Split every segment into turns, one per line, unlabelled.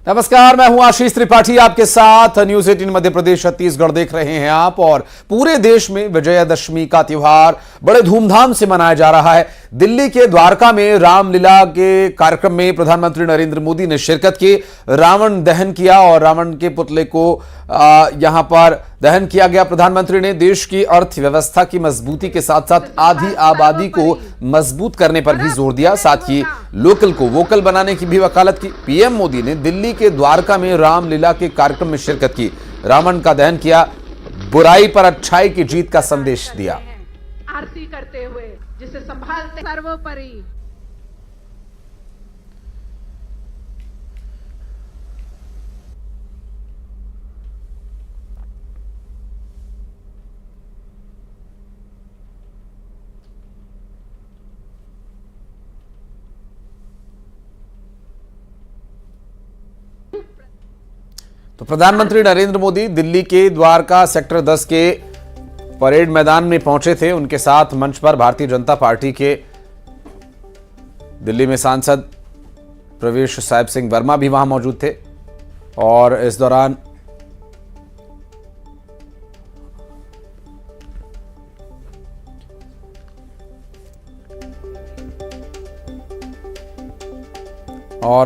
नमस्कार, मैं हूं आशीष त्रिपाठी आपके साथ। न्यूज 18 मध्य प्रदेश छत्तीसगढ़ देख रहे हैं आप। और पूरे देश में विजयादशमी का त्योहार बड़े धूमधाम से मनाया जा रहा है। दिल्ली के द्वारका में रामलीला के कार्यक्रम में प्रधानमंत्री नरेंद्र मोदी ने शिरकत की, रावण दहन किया और रावण के पुतले को यहां पर दहन किया गया। प्रधानमंत्री ने देश की अर्थव्यवस्था की मजबूती के साथ साथ आधी आबादी को मजबूत करने पर भी जोर दिया, साथ ही लोकल को वोकल बनाने की भी वकालत की। पीएम मोदी ने दिल्ली के द्वारका में रामलीला के कार्यक्रम में शिरकत की, रावण का दहन किया, बुराई पर अच्छाई की जीत का संदेश दिया।
आरती करते हुए जिसे संभालते सर्वोपरि।
तो प्रधानमंत्री नरेंद्र मोदी दिल्ली के द्वारका सेक्टर 10 के परेड मैदान में पहुंचे थे। उनके साथ मंच पर भारतीय जनता पार्टी के दिल्ली में सांसद प्रवेश साहिब सिंह वर्मा भी वहां मौजूद थे। और इस दौरान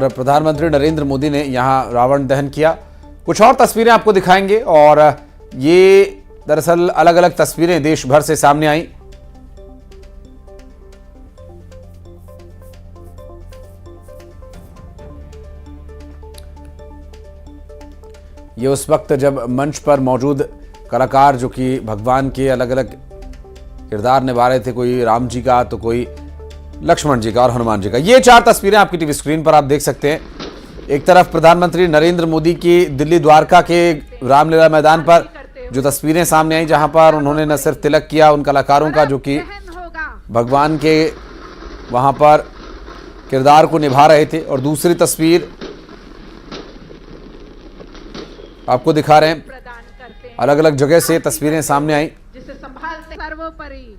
प्रधानमंत्री नरेंद्र मोदी ने यहां रावण दहन किया। कुछ और तस्वीरें आपको दिखाएंगे और ये दरअसल अलग अलग तस्वीरें देश भर से सामने आई। ये उस वक्त जब मंच पर मौजूद कलाकार जो कि भगवान के अलग अलग किरदार निभा रहे थे, कोई राम जी का तो कोई लक्ष्मण जी का और हनुमान जी का। ये 4 तस्वीरें आपकी टीवी स्क्रीन पर आप देख सकते हैं। एक तरफ प्रधानमंत्री नरेंद्र मोदी की दिल्ली द्वारका के रामलीला मैदान पर जो तस्वीरें सामने आई, जहां पर उन्होंने न सिर्फ तिलक किया उन कलाकारों का जो कि भगवान के वहां पर किरदार को निभा रहे थे, और दूसरी तस्वीर आपको दिखा रहे हैं। अलग अलग जगह से तस्वीरें सामने आई।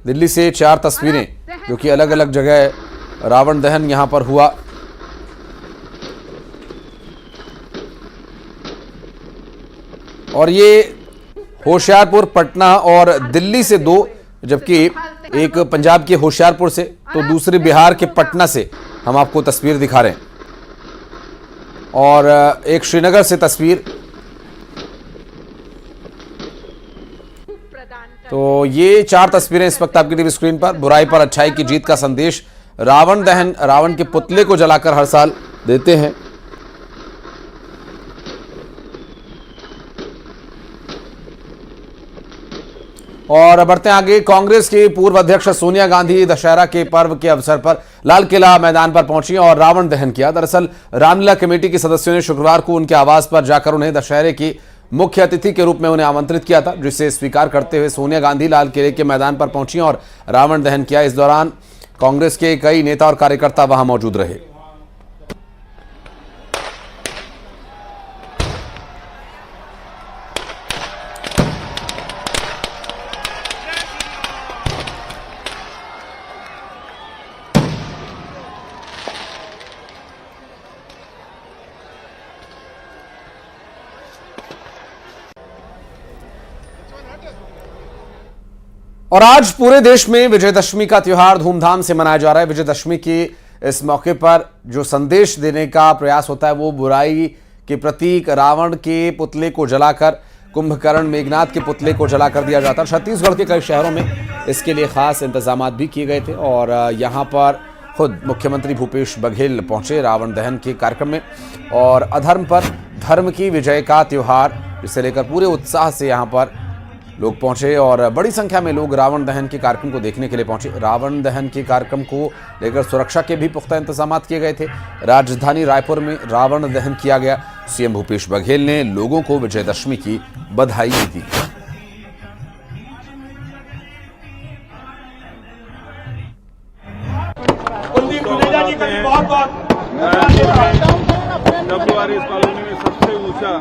दिल्ली से 4 तस्वीरें जो कि अलग अलग जगह रावण दहन यहां पर हुआ। और ये होशियारपुर, पटना और दिल्ली से 2, जबकि एक पंजाब के होशियारपुर से तो दूसरी बिहार के पटना से हम आपको तस्वीर दिखा रहे हैं। और एक श्रीनगर से तस्वीर। तो ये 4 तस्वीरें इस वक्त आपकी टीवी स्क्रीन पर। बुराई पर अच्छाई की जीत का संदेश। रावण दहन, रावण के पुतले को जलाकर हर साल देते हैं। और बढ़ते आगे, कांग्रेस की पूर्व अध्यक्ष सोनिया गांधी दशहरा के पर्व के अवसर पर लाल किला मैदान पर पहुंची और रावण दहन किया। दरअसल रामलीला कमेटी के सदस्यों ने शुक्रवार को उनके आवास पर जाकर उन्हें दशहरे की मुख्य अतिथि के रूप में उन्हें आमंत्रित किया था, जिसे स्वीकार करते हुए सोनिया गांधी लाल किले के मैदान पर पहुंची और रावण दहन किया। इस दौरान कांग्रेस के कई नेता और कार्यकर्ता वहां मौजूद रहे। और आज पूरे देश में विजयदशमी का त्योहार धूमधाम से मनाया जा रहा है। विजयदशमी के इस मौके पर जो संदेश देने का प्रयास होता है वो बुराई के प्रतीक रावण के पुतले को जलाकर, कुंभकर्ण मेघनाथ के पुतले को जलाकर दिया जाता है। छत्तीसगढ़ के कई शहरों में इसके लिए खास इंतजाम भी किए गए थे। और यहाँ पर खुद मुख्यमंत्री भूपेश बघेल पहुंचे रावण दहन के कार्यक्रम में। और अधर्म पर धर्म की विजय का त्योहार, जिसे लेकर पूरे उत्साह से यहाँ पर लोग पहुंचे और बड़ी संख्या में लोग रावण दहन के कार्यक्रम को देखने के लिए पहुंचे। रावण दहन के कार्यक्रम को लेकर सुरक्षा के भी पुख्ता इंतजाम किए गए थे। राजधानी रायपुर में रावण दहन किया गया। सीएम भूपेश बघेल ने लोगों को विजयदशमी की बधाई दी।
फरवरी इस कॉलोनी में सबसे ऊंचा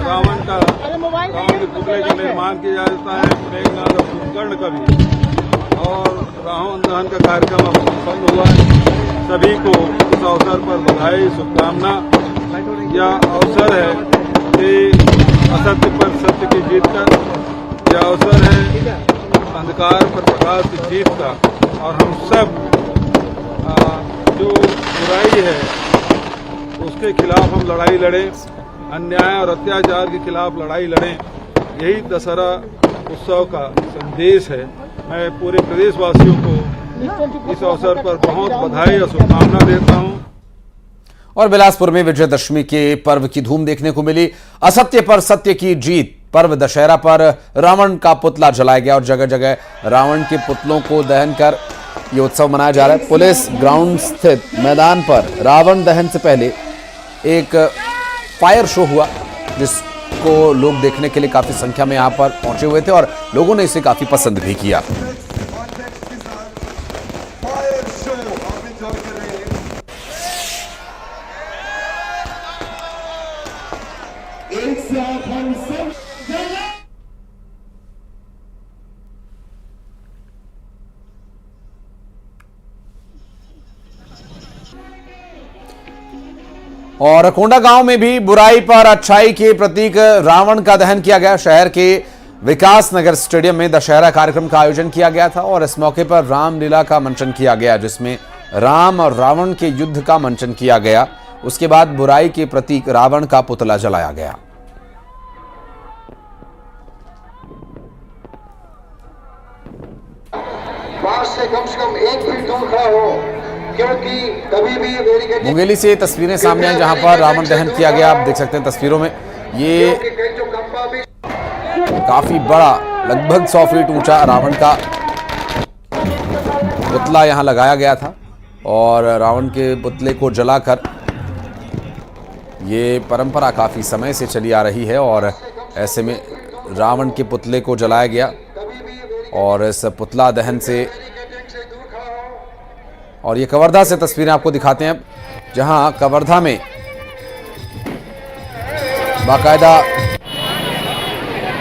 रावण का रावण के पुतले का निर्माण किया जाता है, मेघनाथ और कुंभकर्ण का भी। और रावण दहन का कार्यक्रम अब संपन्न हुआ है। सभी को इस अवसर पर बधाई, शुभकामना। यह अवसर है कि असत्य पर सत्य की जीत का, यह अवसर है अंधकार पर प्रकाश की जीत का। और हम सब जो बुराई है उसके खिलाफ हम लड़ाई लड़ें, अन्याय और अत्याचार के खिलाफ लड़ाई लड़ें। यही दशहरा उत्सव का संदेश है। मैं पूरे प्रदेशवासियों को इस अवसर पर बहुत बधाई और शुभकामना देता हूं।
और बिलासपुर में विजयदशमी के पर्व की धूम देखने को मिली। असत्य पर सत्य की जीत पर्व दशहरा पर रावण का पुतला जलाया गया और जगह जगह रावण के पुतलों को दहन कर यह उत्सव मनाया जा रहा है। पुलिस ग्राउंड स्थित मैदान पर रावण दहन से पहले एक फायर शो हुआ, जिसको लोग देखने के लिए काफी संख्या में यहां पर पहुंचे हुए थे और लोगों ने इसे काफी पसंद भी किया। और कोंडा गांव में भी बुराई पर अच्छाई के प्रतीक रावण का दहन किया गया। शहर के विकास नगर स्टेडियम में दशहरा कार्यक्रम का आयोजन किया गया था और इस मौके पर रामलीला का मंचन किया गया, जिसमें राम और रावण के युद्ध का मंचन किया गया। उसके बाद बुराई के प्रतीक रावण का पुतला जलाया गया।
पास से कम 1 फीट दूर खड़ा हो, क्योंकि कभी भी
मुंगेली से तस्वीरें सामने आई जहां पर रावण दहन किया गया। आप देख सकते हैं तस्वीरों में, ये काफी बड़ा लगभग 100 फीट ऊंचा रावण का पुतला यहां लगाया गया था और रावण के पुतले को जलाकर, ये परंपरा काफी समय से चली आ रही है और ऐसे में रावण के पुतले को जलाया गया और इस पुतला दहन से। और ये कवर्धा से तस्वीरें आपको दिखाते हैं, जहां कवर्धा में बाकायदा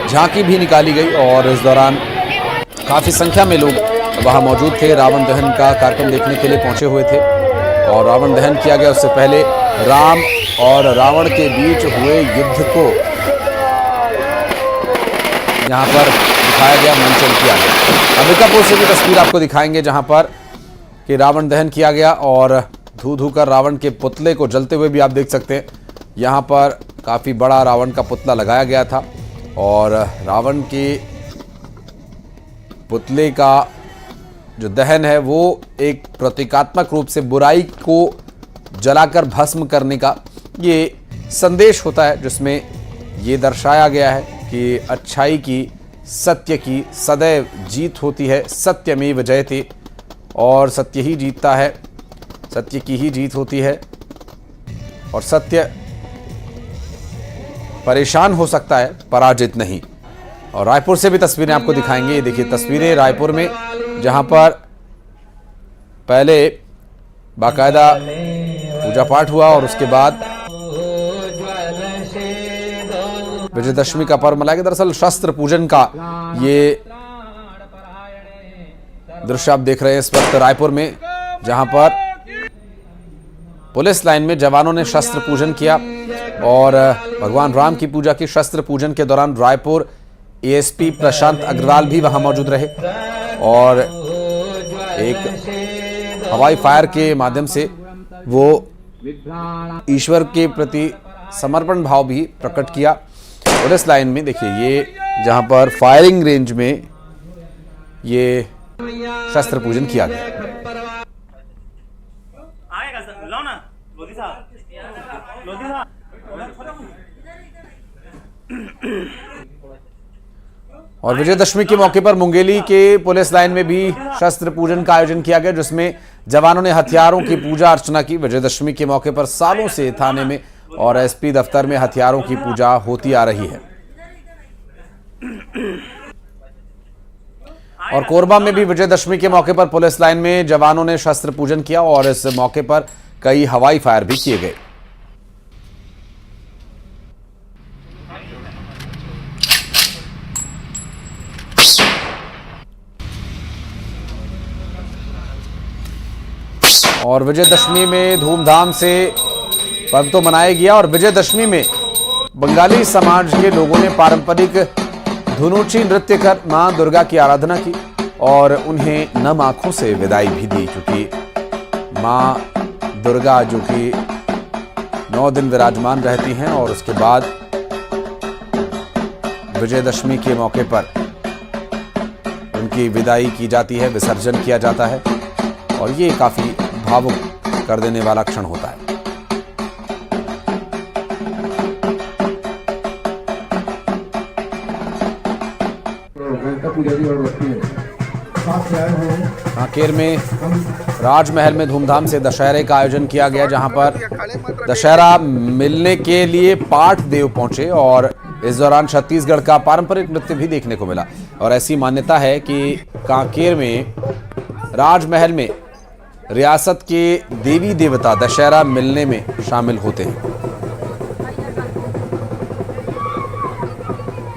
झांकी भी निकाली गई और इस दौरान काफी संख्या में लोग वहां मौजूद थे। रावण दहन का कार्यक्रम देखने के लिए पहुंचे हुए थे और रावण दहन किया गया। उससे पहले राम और रावण के बीच हुए युद्ध को यहां पर दिखाया गया, मंचन किया गया। अंबिकापुर से भी तस्वीर आपको दिखाएंगे जहां पर कि रावण दहन किया गया और धू धू कर रावण के पुतले को जलते हुए भी आप देख सकते हैं। यहाँ पर काफ़ी बड़ा रावण का पुतला लगाया गया था और रावण के पुतले का जो दहन है वो एक प्रतीकात्मक रूप से बुराई को जलाकर भस्म करने का ये संदेश होता है, जिसमें ये दर्शाया गया है कि अच्छाई की, सत्य की सदैव जीत होती है। सत्यमेव जयते, और सत्य ही जीतता है, सत्य की ही जीत होती है और सत्य परेशान हो सकता है, पराजित नहीं। और रायपुर से भी तस्वीरें आपको दिखाएंगे। ये देखिए तस्वीरें रायपुर में, जहां पर पहले बाकायदा पूजा पाठ हुआ और उसके बाद विजयदशमी का पर्व मनाया गया। दरअसल शस्त्र पूजन का ये दृश्य आप देख रहे हैं इस वक्त रायपुर में, जहां पर पुलिस लाइन में जवानों ने शस्त्र पूजन किया और भगवान राम की पूजा की। शस्त्र पूजन के दौरान रायपुर एएसपी प्रशांत अग्रवाल भी वहां मौजूद रहे और एक हवाई फायर के माध्यम से वो ईश्वर के प्रति समर्पण भाव भी प्रकट किया। पुलिस लाइन में देखिए, ये जहां पर फायरिंग रेंज में ये शस्त्र पूजन किया गया।
आएगा सर, लो ना लोधी साहब, लोधी साहब।
और विजयदशमी के मौके पर मुंगेली के पुलिस लाइन में भी शस्त्र पूजन का आयोजन किया गया, जिसमें जवानों ने हथियारों की पूजा अर्चना की। विजयदशमी के मौके पर सालों से थाने में और एसपी दफ्तर में हथियारों की पूजा होती आ रही है। और कोरबा में भी विजयदशमी के मौके पर पुलिस लाइन में जवानों ने शस्त्र पूजन किया और इस मौके पर कई हवाई फायर भी किए गए। और विजयदशमी में धूमधाम से पर्व तो मनाया गया और विजयदशमी में बंगाली समाज के लोगों ने पारंपरिक धुनुची नृत्य कर मां दुर्गा की आराधना की और उन्हें नम आंखों से विदाई भी दी, क्योंकि मां दुर्गा जो कि 9 दिन विराजमान रहती हैं और उसके बाद विजयदशमी के मौके पर उनकी विदाई की जाती है, विसर्जन किया जाता है और ये काफी भावुक कर देने वाला क्षण होता है। कांकेर में राजमहल में धूमधाम से दशहरे का आयोजन किया गया, जहां पर दशहरा मिलने के लिए पाठ देव पहुंचे और इस दौरान छत्तीसगढ़ का पारंपरिक नृत्य भी देखने को मिला। और ऐसी मान्यता है कि कांकेर में राजमहल में रियासत के देवी देवता दशहरा मिलने में शामिल होते हैं।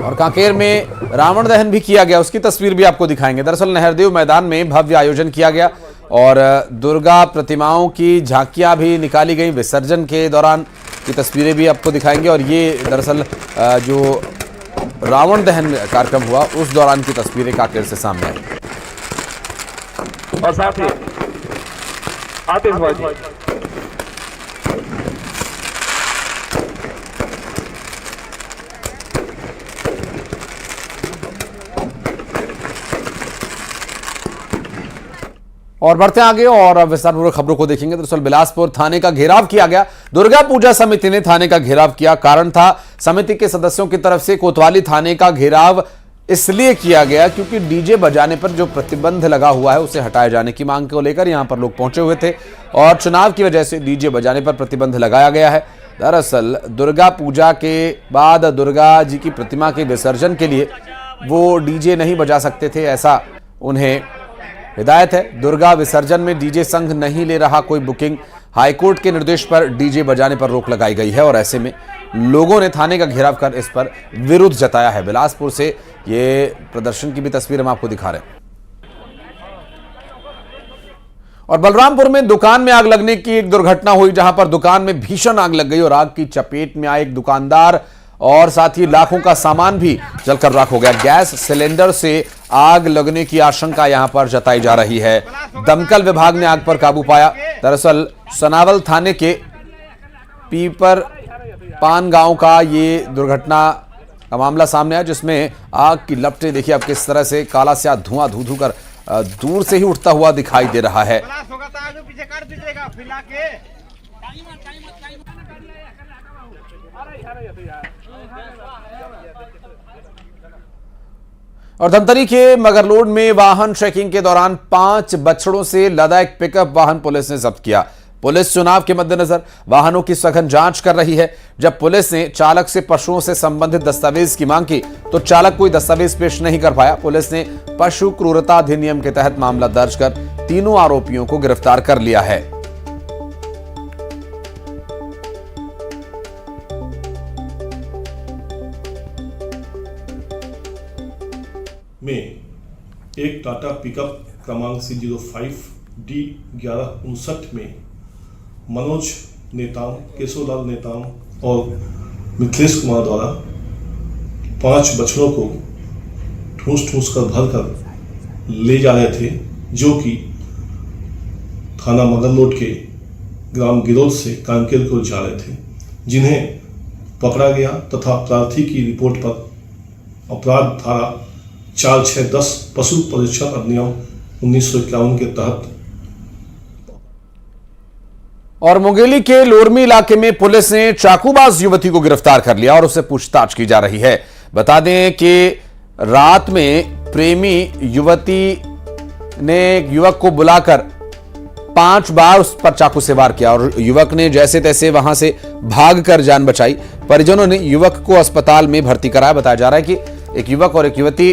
और कांकेर में रावण दहन भी किया गया, उसकी तस्वीर भी आपको दिखाएंगे। दरअसल नहरदेव मैदान में भव्य आयोजन किया गया और दुर्गा प्रतिमाओं की झांकियां भी निकाली गई। विसर्जन के दौरान की तस्वीरें भी आपको दिखाएंगे और ये दरअसल जो रावण दहन कार्यक्रम हुआ उस दौरान की तस्वीरें कांकेर से सामने आई।
और साथ ही आतिशबाजी
और बढ़ते आगे और विस्तारपूर्वक खबरों को देखेंगे। दरअसल बिलासपुर थाने का घेराव किया गया। दुर्गा पूजा समिति ने थाने का घेराव किया। कारण था समिति के सदस्यों की तरफ से कोतवाली थाने का घेराव इसलिए किया गया क्योंकि डीजे बजाने पर जो प्रतिबंध लगा हुआ है उसे हटाए जाने की मांग को लेकर यहां पर लोग पहुंचे हुए थे और चुनाव की वजह से डीजे बजाने पर प्रतिबंध लगाया गया है। दरअसल दुर्गा पूजा के बाद दुर्गा जी की प्रतिमा के विसर्जन के लिए वो डीजे नहीं बजा सकते थे, ऐसा उन्हें हिदायत है। दुर्गा विसर्जन में डीजे संघ नहीं ले रहा कोई बुकिंग। हाईकोर्ट के निर्देश पर डीजे बजाने पर रोक लगाई गई है और ऐसे में लोगों ने थाने का घेराव कर इस पर विरोध जताया है। बिलासपुर से ये प्रदर्शन की भी तस्वीर हम आपको दिखा रहे हैं। और बलरामपुर में दुकान में आग लगने की एक दुर्घटना हुई, जहां पर दुकान में भीषण आग लग गई और आग की चपेट में आए एक दुकानदार और साथ ही लाखों का सामान भी जलकर राख हो गया। गैस सिलेंडर से आग लगने की आशंका यहां पर जताई जा रही है। दमकल विभाग ने आग पर काबू पाया। दरअसल सनावल थाने के पीपर पान गांव का ये दुर्घटना का मामला सामने आया, जिसमें आग की लपटें देखिए आप किस तरह से काला स्या धुआं धू धू कर दूर से ही उठता हुआ दिखाई दे रहा है। और धमतरी के मगरलोड में वाहन चेकिंग के दौरान 5 बछड़ों से लदा एक पिकअप वाहन पुलिस ने जब्त किया। पुलिस चुनाव के मद्देनजर वाहनों की सघन जांच कर रही है। जब पुलिस ने चालक से पशुओं से संबंधित दस्तावेज की मांग की तो चालक कोई दस्तावेज पेश नहीं कर पाया। पुलिस ने पशु क्रूरता अधिनियम के तहत मामला दर्ज कर तीनों आरोपियों को गिरफ्तार कर लिया है।
में एक टाटा पिकअप क्रमांक C05D1159 में मनोज नेताम, केशवलाल नेताम और मिथिलेश कुमार द्वारा 5 बछड़ों को ठूस कर भरकर ले जा रहे थे, जो कि थाना मगरलोड के ग्राम गिरोद से कांकेर को जा रहे थे, जिन्हें पकड़ा गया तथा प्रार्थी की रिपोर्ट पर अपराध धारा 4-6-10 पशु परीक्षण अधिनियम 1951 के तहत।
और मुंगेली के लोरमी इलाके में पुलिस ने चाकूबाज युवती को गिरफ्तार कर लिया और उससे पूछताछ की जा रही है। बता दें कि रात में प्रेमी युवती ने एक युवक को बुलाकर 5 बार उस पर चाकू से वार किया और युवक ने जैसे तैसे वहां से भागकर जान बचाई। परिजनों ने युवक को अस्पताल में भर्ती कराया। बताया जा रहा है कि एक युवक और एक युवती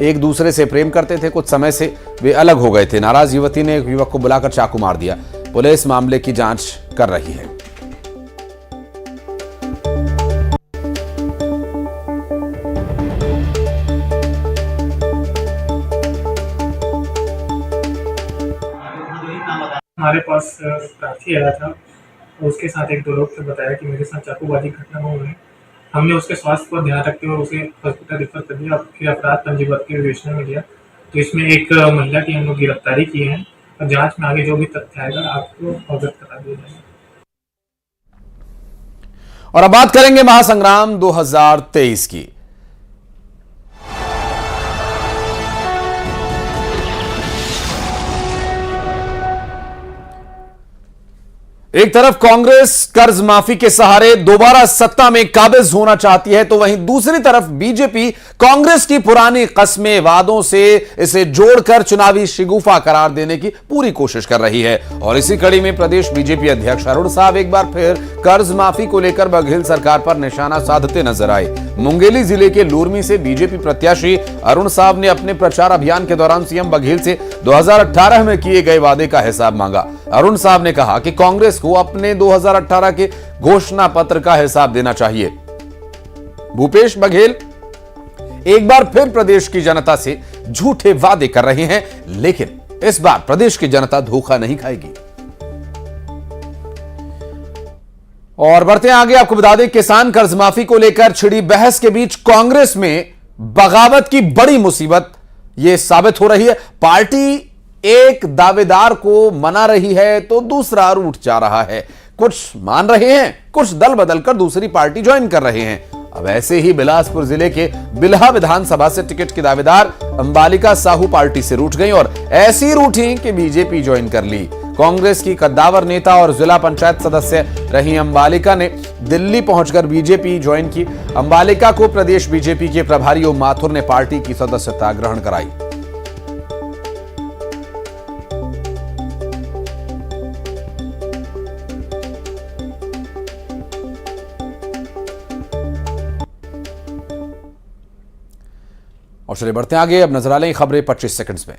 एक दूसरे से प्रेम करते थे, कुछ समय से वे अलग हो गए थे। नाराज युवती ने एक युवक को बुलाकर चाकू मार दिया। पुलिस मामले की जांच कर रही है।
हमारे पास प्रार्थी आया था
और उसके साथ एक दो लोग थे, बताया कि मेरे साथ चाकूबाजी घटना हुई है। हमने उसके स्वास्थ्य पर ध्यान रखते हुए उसे हॉस्पिटल रेफर कर दिया, फिर अपराध पंजीबद्ध के विवेचना में लिया। तो इसमें एक महिला की हम लोग गिरफ्तारी की है और जांच में आगे जो भी तथ्य आएगा आपको अवगत करा दिया जाएगा।
और अब बात करेंगे महासंग्राम 2023 की। एक तरफ कांग्रेस कर्ज माफी के सहारे दोबारा सत्ता में काबिज होना चाहती है, तो वहीं दूसरी तरफ बीजेपी कांग्रेस की पुरानी कस्में वादों से इसे जोड़कर चुनावी शिगुफा करार देने की पूरी कोशिश कर रही है। और इसी कड़ी में प्रदेश बीजेपी अध्यक्ष अरुण साहब एक बार फिर कर्ज माफी को लेकर बघेल सरकार पर निशाना साधते नजर आए। मुंगेली जिले के लूरमी से बीजेपी प्रत्याशी अरुण साहब ने अपने प्रचार अभियान के दौरान सीएम बघेल से 2018 में किए गए वादे का हिसाब मांगा। अरुण साहब ने कहा कि कांग्रेस को अपने 2018 के घोषणा पत्र का हिसाब देना चाहिए। भूपेश बघेल एक बार फिर प्रदेश की जनता से झूठे वादे कर रहे हैं, लेकिन इस बार प्रदेश की जनता धोखा नहीं खाएगी। और बढ़ते आगे, आपको बता दें किसान कर्ज माफी को लेकर छिड़ी बहस के बीच कांग्रेस में बगावत की बड़ी मुसीबत यह साबित हो रही है। पार्टी एक दावेदार को मना रही है तो दूसरा रूठ जा रहा है। कुछ मान रहे हैं, कुछ दल बदलकर दूसरी पार्टी ज्वाइन कर रहे हैं। अब ऐसे ही बिलासपुर जिले के बिल्हा विधानसभा से टिकट की दावेदार अंबालिका साहू पार्टी से रूठ गई और ऐसी रूठी कि बीजेपी ज्वाइन कर ली। कांग्रेस की कद्दावर नेता और जिला पंचायत सदस्य रही अंबालिका ने दिल्ली पहुंचकर बीजेपी ज्वाइन की। अंबालिका को प्रदेश बीजेपी के प्रभारी ओम माथुर ने पार्टी की सदस्यता ग्रहण कराई। और चलिए बढ़ते आगे, अब नजर आ लें खबरें 25 सेकंड्स में।